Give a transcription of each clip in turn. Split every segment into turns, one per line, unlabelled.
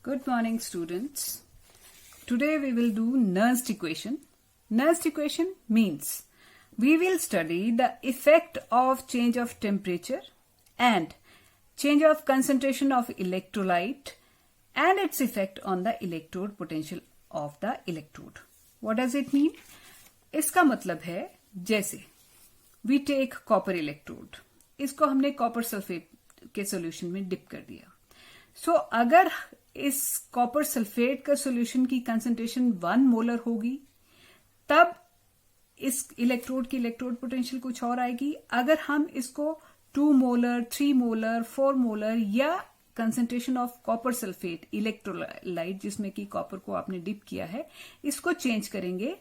Good morning, students. Today we will do Nernst equation. Nernst equation means we will study the effect of change of temperature and change of concentration of electrolyte and its effect on the electrode potential of the electrode. What does it mean? इसका मतलब है जैसे we take copper electrode, इसको हमने copper sulphate के solution में dip कर दिया. सो अगर इस कॉपर सल्फेट का सॉल्यूशन की कंसंट्रेशन 1 मोलर होगी तब इस इलेक्ट्रोड की इलेक्ट्रोड पोटेंशियल कुछ और आएगी. अगर हम इसको 2 मोलर, 3 मोलर, 4 मोलर या concentration of copper sulphate electrolyte जिसमें कि कॉपर को आपने डिप किया है इसको चेंज करेंगे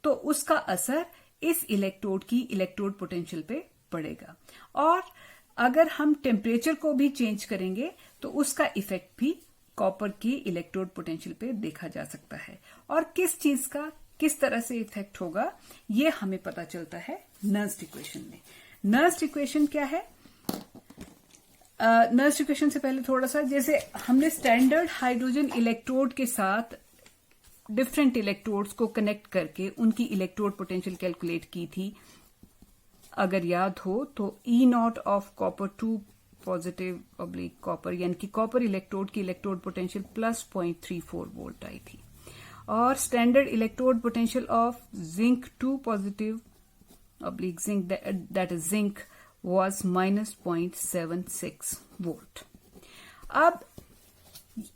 तो उसका असर इस इलेक्ट्रोड की इलेक्ट्रोड पोटेंशियल पे पड़ेगा. और अगर हम टेम्परेचर को भी चेंज करेंगे तो उसका इफेक्ट भी कॉपर की इलेक्ट्रोड पोटेंशियल पे देखा जा सकता है. और किस चीज का किस तरह से इफेक्ट होगा ये हमें पता चलता है नर्स्ट इक्वेशन में. नर्स्ट इक्वेशन क्या है? नर्स्ट इक्वेशन से पहले थोड़ा सा, जैसे हमने स्टैंडर्ड हाइड्रोजन इलेक्ट्रोड के साथ डिफरेंट इलेक्ट्रोड्स को कनेक्ट करके उनकी इलेक्ट्रोड पोटेंशियल कैलकुलेट की थी. अगर याद हो तो E0 of copper 2 positive oblique copper यानी कि कॉपर इलेक्ट्रोड की इलेक्ट्रोड पोटेंशियल प्लस 0.34 वोल्ट आई थी. और standard electrode potential of zinc 2 positive oblique zinc that is zinc was minus 0.76 volt. अब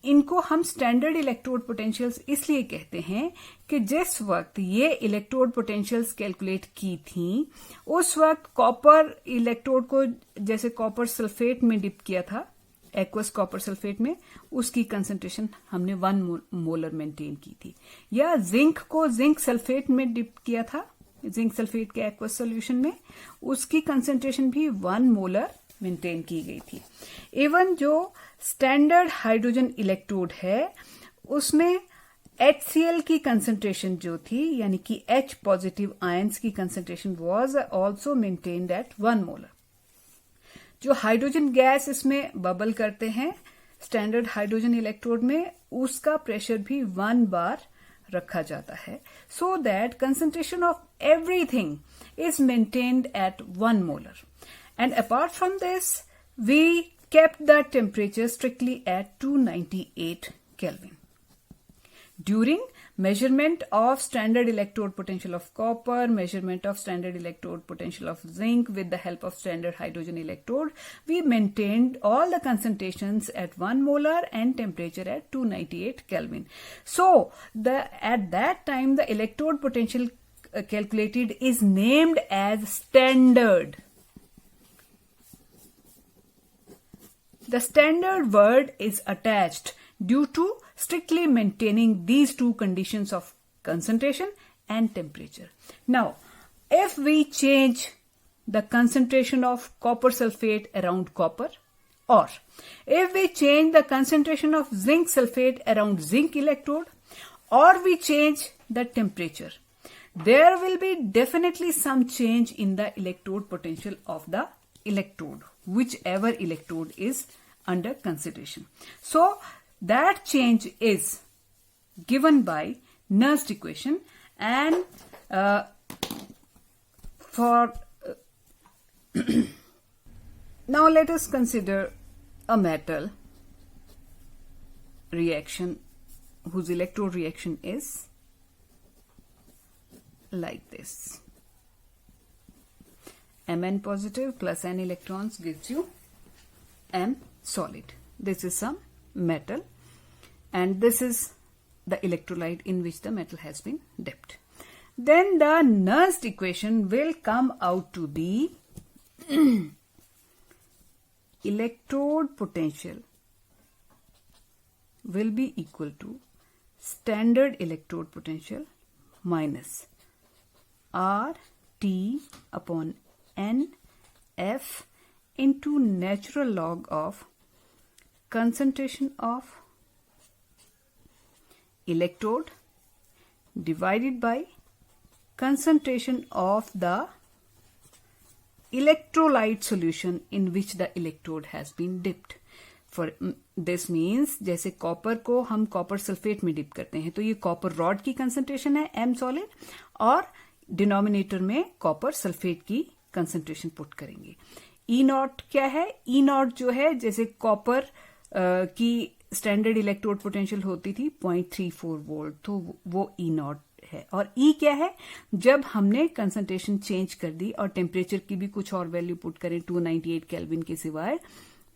इनको हम स्टैंडर्ड इलेक्ट्रोड पोटेंशियल्स इसलिए कहते हैं कि जिस वक्त ये इलेक्ट्रोड पोटेंशियल्स कैलकुलेट की थी उस वक्त कॉपर इलेक्ट्रोड को जैसे कॉपर सल्फेट में डिप किया था, एक्वस कॉपर सल्फेट में, उसकी कंसंट्रेशन हमने 1 मोलर मेंटेन की थी. या जिंक को जिंक सल्फेट में डिप किया था, जिंक सल्फेट के एक्वस सॉल्यूशन में, उसकी कंसंट्रेशन भी 1 मोलर मेंटेन की गई थी. इवन जो स्टैंडर्ड हाइड्रोजन इलेक्ट्रोड है उसमें HCl की कंसंट्रेशन जो थी यानी कि H पॉजिटिव आयंस की concentration was also maintained eight 1 molar. जो हाइड्रोजन गैस इसमें बबल करते हैं स्टैंडर्ड हाइड्रोजन इलेक्ट्रोड में उसका प्रेशर भी 1 बार रखा जाता है so that concentration of everything is maintained eight 1 molar. And apart from this, we kept the temperature strictly at 298 Kelvin. During measurement of standard electrode potential of copper, measurement of standard electrode potential of zinc with the help of standard hydrogen electrode, we maintained all the concentrations at 1 molar and temperature at 298 Kelvin. So, at that time, the electrode potential calculated is named as standard. The standard word is attached due to strictly maintaining these two conditions of concentration and temperature. Now, if we change the concentration of copper sulfate around copper, or if we change the concentration of zinc sulfate around zinc electrode, or we change the temperature, there will be definitely some change in the electrode potential of the electrode, whichever electrode is under consideration. So that change is given by Nernst equation. And now let us consider a metal reaction whose electrode reaction is like this. Mn positive plus n electrons gives you M solid. This is some metal and this is the electrolyte in which the metal has been dipped. Then the Nernst equation will come out to be electrode potential will be equal to standard electrode potential minus RT upon NF into natural log of concentration of electrode divided by concentration of the electrolyte solution in which the electrode has been dipped. For this means जैसे copper को हम copper sulphate में dip करते हैं तो ये copper rod की concentration है एम सॉलिड, और डिनोमिनेटर में कॉपर सल्फेट की कंसंट्रेशन पुट करेंगे। ई नॉट क्या है? ई नॉट जो है जैसे कॉपर की स्टैंडर्ड इलेक्ट्रोड पोटेंशियल होती थी 0.34 वोल्ट, तो वो ई नॉट है। और ई क्या है? जब हमने कंसंट्रेशन चेंज कर दी और टेम्परेचर की भी कुछ और वैल्यू पुट करें 298 केल्विन के सिवाय,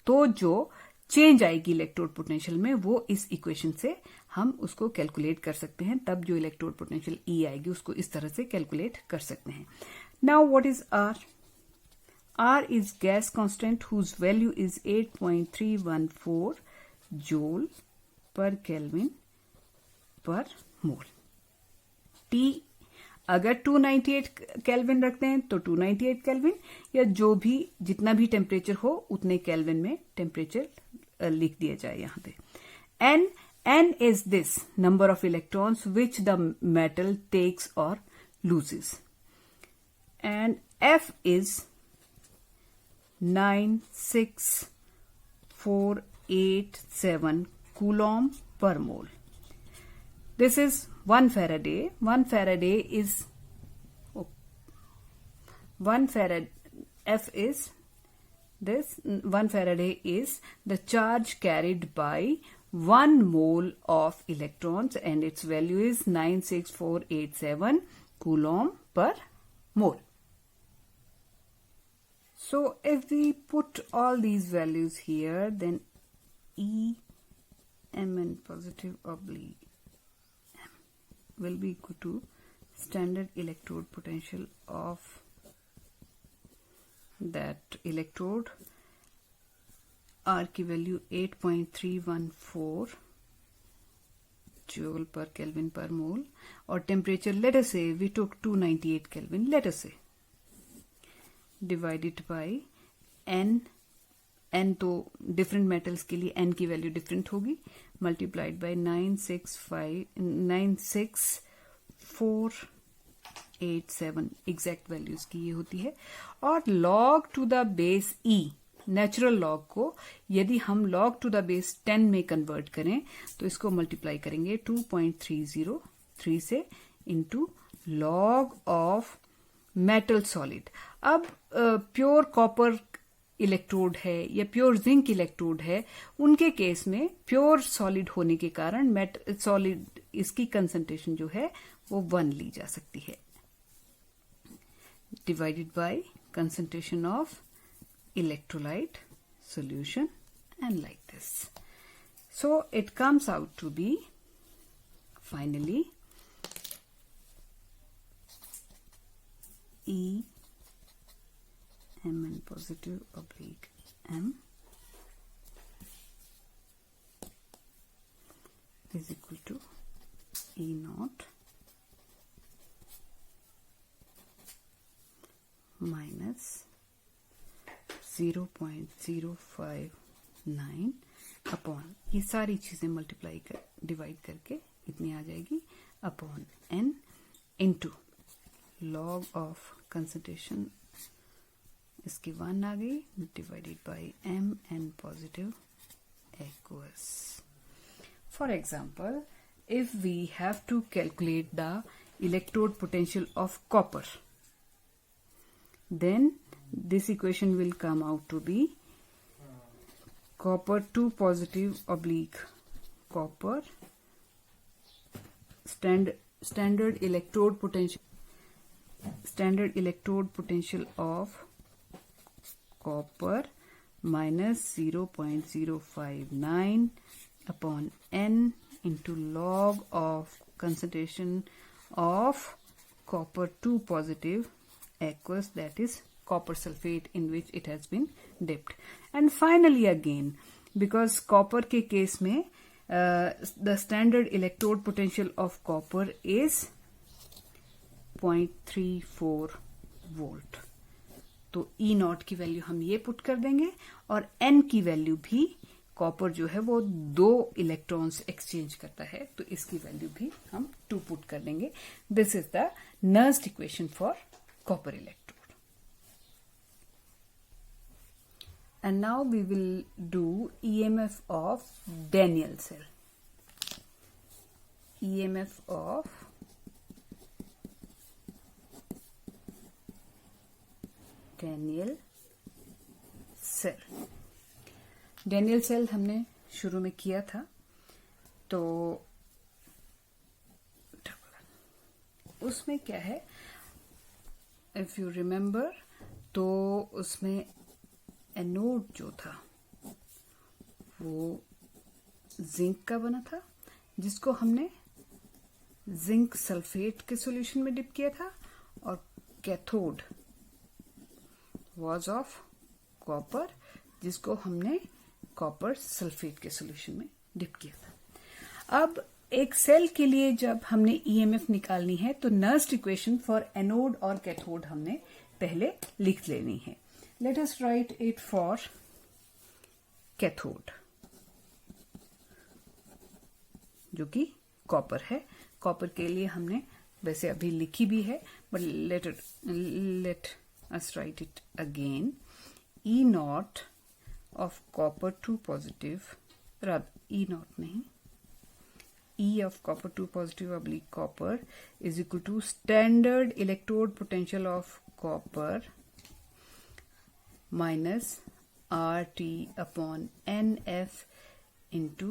तो जो चेंज आएगी इलेक्ट्रोड पोटेंशियल में वो इस इक्वेशन से हम उसको कैलकुलेट कर सकते हैं। तब जो इलेक्ट्रोड पोटेंशियल ई आएगी उसको इस तरह से कैलकुलेट कर सकते हैं। Now what is R? R is gas constant whose value is 8.314 joule per Kelvin per mole. T अगर 298 केल्विन रखते हैं तो 298 केल्विन, या जो भी जितना भी टेम्परेचर हो उतने केल्विन में टेम्परेचर लिख दिया जाए यहां पे। N is this number of electrons which the metal takes or loses, and F is 96487 coulomb per mole. This is 1 Faraday. 1 Faraday is 1 Farad. F is this 1 Faraday is the charge carried by 1 mole of electrons, and its value is 96487 coulomb per mole. So if we put all these values here, then E Mn positive oblique M will be equal to standard electrode potential of that electrode. R की value 8.314 joule per Kelvin per mole, और temperature let us say we took 298 Kelvin, let us say, divided by n तो different metals के लिए n की value different होगी, multiplied by 96487 exact values की ये होती है। और log to the base e, natural log को यदि हम log टू द बेस 10 में कन्वर्ट करें तो इसको मल्टीप्लाई करेंगे 2.303 से into log of metal solid. अब प्योर कॉपर इलेक्ट्रोड है या प्योर जिंक इलेक्ट्रोड है, उनके केस में प्योर सॉलिड होने के कारण मेटल सॉलिड इसकी कंसंट्रेशन जो है वो 1 ली जा सकती है, divided by concentration of electrolyte solution, and like this. So it comes out to be finally E Mn positive oblique M is equal to E naught minus 0.059 upon, ये सारी चीजें मल्टीप्लाई कर डिवाइड करके इतनी आ जाएगी, upon n into log of concentration इसकी 1 आ गई, divided by m n positive aqueous. For example, if we have to calculate the electrode potential of copper, then this equation will come out to be copper 2 positive oblique copper standard electrode potential of copper minus 0.059 upon n into log of concentration of copper 2 positive aqueous, that is copper sulfate in which it has been dipped. And finally again, because copper के case में the standard electrode potential of copper is 0.34 volt, तो E not की value हम ये put कर देंगे, और N की वैल्यू भी, कॉपर जो है वो 2 इलेक्ट्रॉन्स एक्सचेंज करता है तो इसकी वैल्यू भी हम 2 पुट कर देंगे। This is the nursed equation for copper electrode. and now we will do EMF of Daniell cell. EMF of Daniell cell. Daniell cell हमने शुरू में किया था, तो उसमें क्या है, इफ यू रिमेम्बर, तो उसमें एनोड जो था वो जिंक का बना था, जिसको हमने जिंक सल्फेट के सॉल्यूशन में डिप किया था, और कैथोड वाज ऑफ कॉपर, जिसको हमने कॉपर सल्फेट के सॉल्यूशन में डिप किया था। अब एक सेल के लिए जब हमने ईएमएफ निकालनी है तो नर्स्ट इक्वेशन फॉर एनोड और कैथोड हमने पहले लिख लेनी है। Let us right it for cathode, जो कि कॉपर है। कॉपर के लिए हमने वैसे अभी लिखी भी है, but let us right it again. E not of copper 2 positive, E not नहीं, E of copper 2 positive oblique copper is equal to standard electrode potential of copper minus RT upon NF into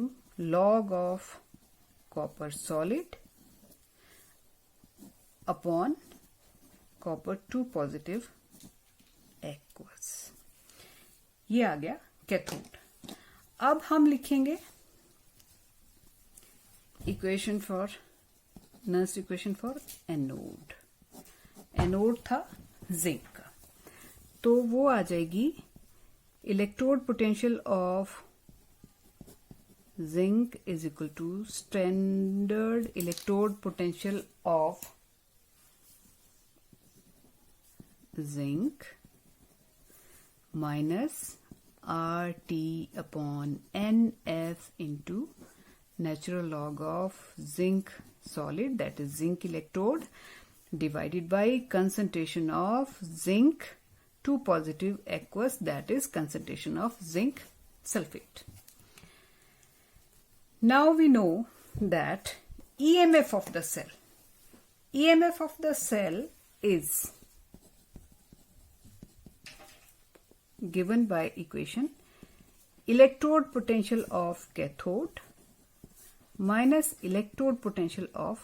log of copper solid upon copper 2 positive aqueous। ये आ गया cathode. अब हम लिखेंगे equation for Nernst equation for anode. Anode था zinc का, तो वो आ जाएगी electrode potential of zinc is equal to standard electrode potential of zinc minus RT upon NF into natural log of zinc solid, that is zinc electrode, divided by concentration of zinc 2 positive aqueous, that is concentration of zinc sulfate. Now we know that EMF of the cell is given by equation electrode potential of cathode minus electrode potential of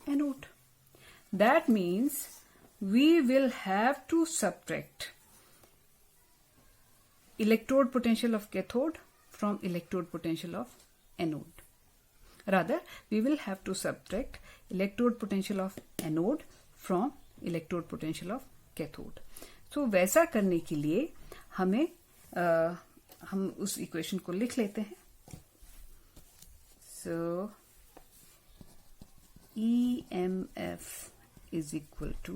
anode. That means we will have to subtract electrode potential of cathode from electrode potential of anode. Rather, we will have to subtract electrode potential of anode from electrode potential of cathode. So वैसा करने के लिए हमें हम उस equation को लिख लेते हैं। So EMF is equal to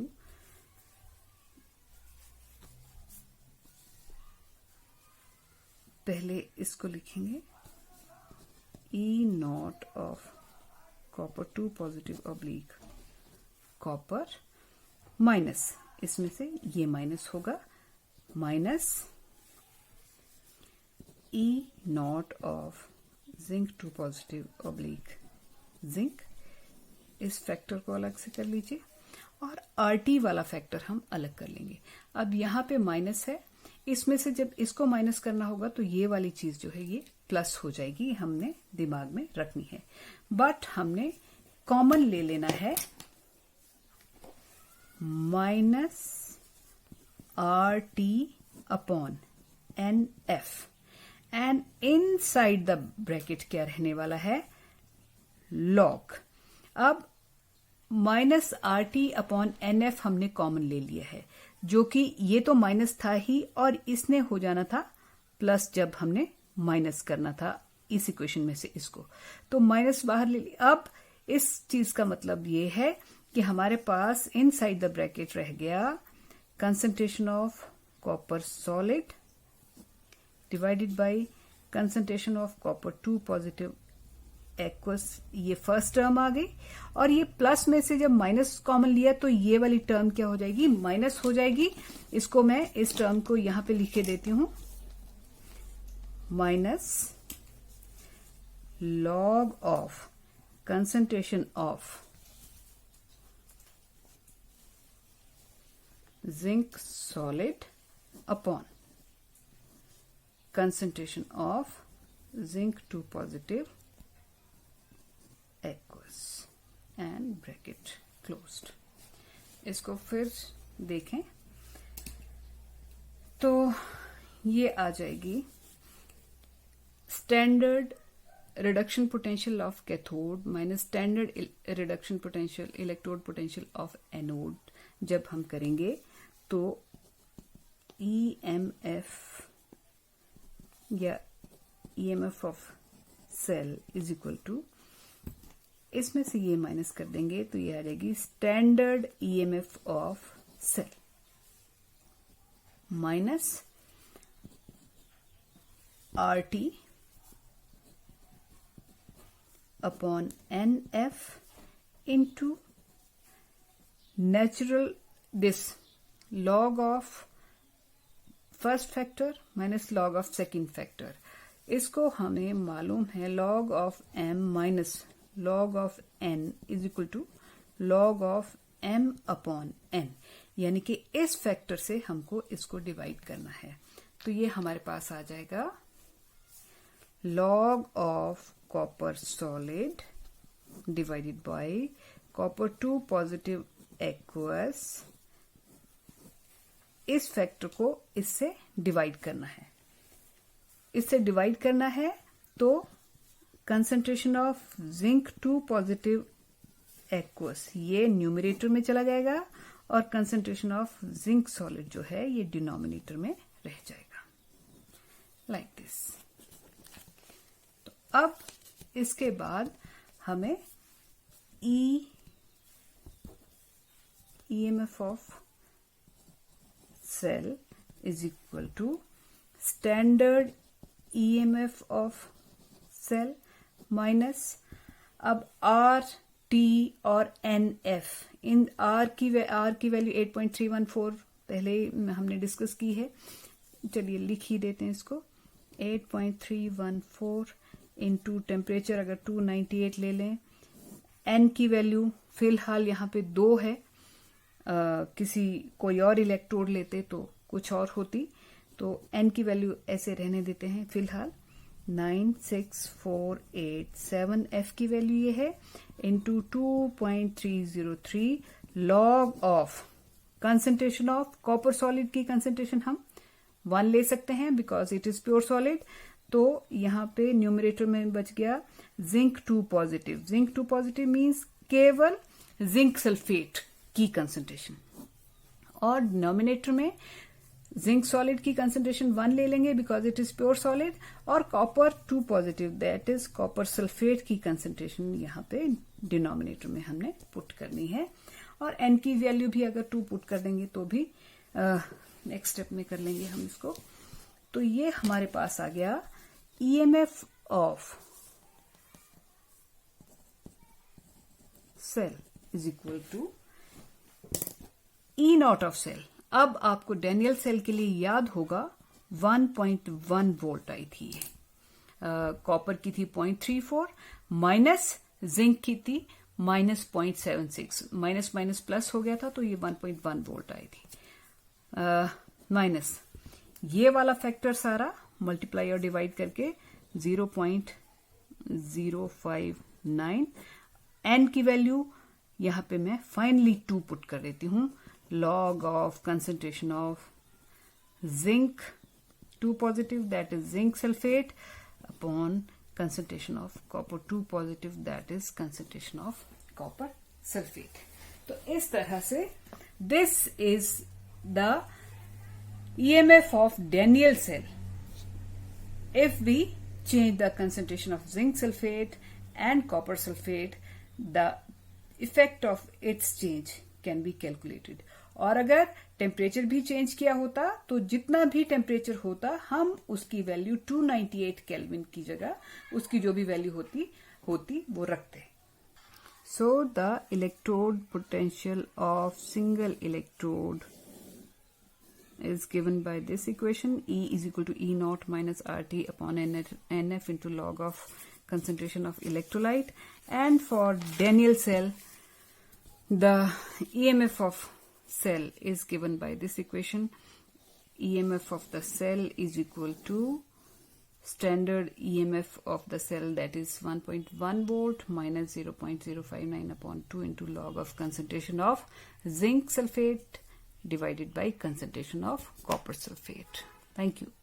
पहले इसको लिखेंगे E naught of copper 2 positive oblique copper minus, इसमें से ये माइनस होगा, minus E naught of zinc 2 positive oblique zinc. इस फैक्टर को अलग से कर लीजिए और RT वाला फैक्टर हम अलग कर लेंगे। अब यहाँ पे माइनस है, इसमें से जब इसको माइनस करना होगा तो ये वाली चीज जो है ये प्लस हो जाएगी, हमने दिमाग में रखनी है। बट हमने कॉमन ले लेना है minus RT upon NF, and inside the bracket क्या रहने वाला है, लॉग। अब माइनस RT अपॉन NF हमने कॉमन ले लिया है, जो कि ये तो माइनस था ही और इसने हो जाना था प्लस जब हमने माइनस करना था इस इक्वेशन में से इसको, तो माइनस बाहर ले लिया। अब इस चीज का मतलब ये है कि हमारे पास इनसाइड द ब्रैकेट रह गया concentration of copper solid divided by concentration of copper 2 positive aqueous, ये फर्स्ट टर्म आ गई, और ये प्लस में से जब माइनस कॉमन लिया तो ये वाली टर्म क्या हो जाएगी, माइनस हो जाएगी। इसको मैं इस टर्म को यहां पे लिखे देती हूं, minus log of concentration of zinc solid upon concentration of zinc 2 positive aqueous and bracket closed। इसको फिर देखें तो ये आ जाएगी standard reduction potential of cathode minus standard reduction potential electrode potential of anode. जब हम करेंगे तो EMF या EMF of cell is equal to, इसमें से ये माइनस कर देंगे तो ये आ जाएगी standard EMF of cell minus RT upon NF into natural this log of first factor minus log of second factor. इसको हमें मालूम है log of m minus log of n is equal to log of m upon n, यानी कि इस factor से हमको इसको डिवाइड करना है। तो ये हमारे पास आ जाएगा log of copper solid divided by copper 2 positive aqueous. इस फैक्टर को इससे डिवाइड करना है, इससे डिवाइड करना है तो concentration of zinc 2 positive aqueous ये न्यूमरेटर में चला जाएगा और कंसंट्रेशन ऑफ जिंक सॉलिड जो है ये डिनोमिनेटर में रह जाएगा, लाइक दिस। तो अब इसके बाद हमें EMF of cell is equal to standard EMF of cell minus अब R, T और NF, इन R की वैल्यू 8.314 पहले हमने डिस्कस की है, चलिए लिख ही देते हैं इसको। 8.314 इंटू टेम्परेचर अगर 298 ले लें, N की वैल्यू फिलहाल यहाँ पे 2 है, किसी कोई और इलेक्ट्रोड लेते तो कुछ और होती, तो n की वैल्यू ऐसे रहने देते हैं फिलहाल। 96487 F की वैल्यू ये है into 2.303 log of concentration of copper solid की कंसंट्रेशन हम 1 ले सकते हैं because it is pure solid. तो यहाँ पे न्यूमरेटर में बच गया zinc 2 positive. Zinc 2 positive means केवल जिंक सल्फेट की कंसंट्रेशन, और डिनोमिनेटर में जिंक सॉलिड की कंसंट्रेशन 1 ले लेंगे because it is pure solid, और copper 2 positive that is copper sulphate की कंसंट्रेशन यहाँ पे डिनोमिनेटर में हमने पुट करनी है। और n की वैल्यू भी अगर 2 पुट कर देंगे तो भी नेक्स्ट स्टेप में कर लेंगे हम इसको। तो ये हमारे पास आ गया EMF of cell is equal to E naught of cell. अब आपको डैनियल सेल के लिए याद होगा 1.1 वोल्ट आई थी, कॉपर की थी 0.34 माइनस जिंक की थी माइनस 0.76, माइनस माइनस प्लस हो गया था तो ये 1.1 वोल्ट आई थी, माइनस ये वाला फैक्टर सारा मल्टीप्लाई और डिवाइड करके 0.059, n की वैल्यू यहां पे मैं फाइनली 2 पुट कर देती हूं, log of concentration of zinc 2 positive that is zinc sulfate upon concentration of copper 2 positive that is concentration of copper sulfate। तो इस तरह से this is the EMF of Daniell cell if we change the concentration of zinc sulfate and copper sulfate, the effect of its change can be calculated। और अगर temperature भी change किया होता तो जितना भी टेम्परेचर होता हम उसकी वैल्यू 298 केल्विन की जगह उसकी जो भी वैल्यू होती वो रखते. So the electrode potential of single electrode is given by this equation. E is equal to E naught minus RT upon NF into log of concentration of electrolyte. And for Daniell cell, the EMF of cell is given by this equation. EMF of the cell is equal to standard EMF of the cell, that is 1.1 volt minus 0.059 upon 2 into log of concentration of zinc sulfate divided by concentration of copper sulfate. Thank you.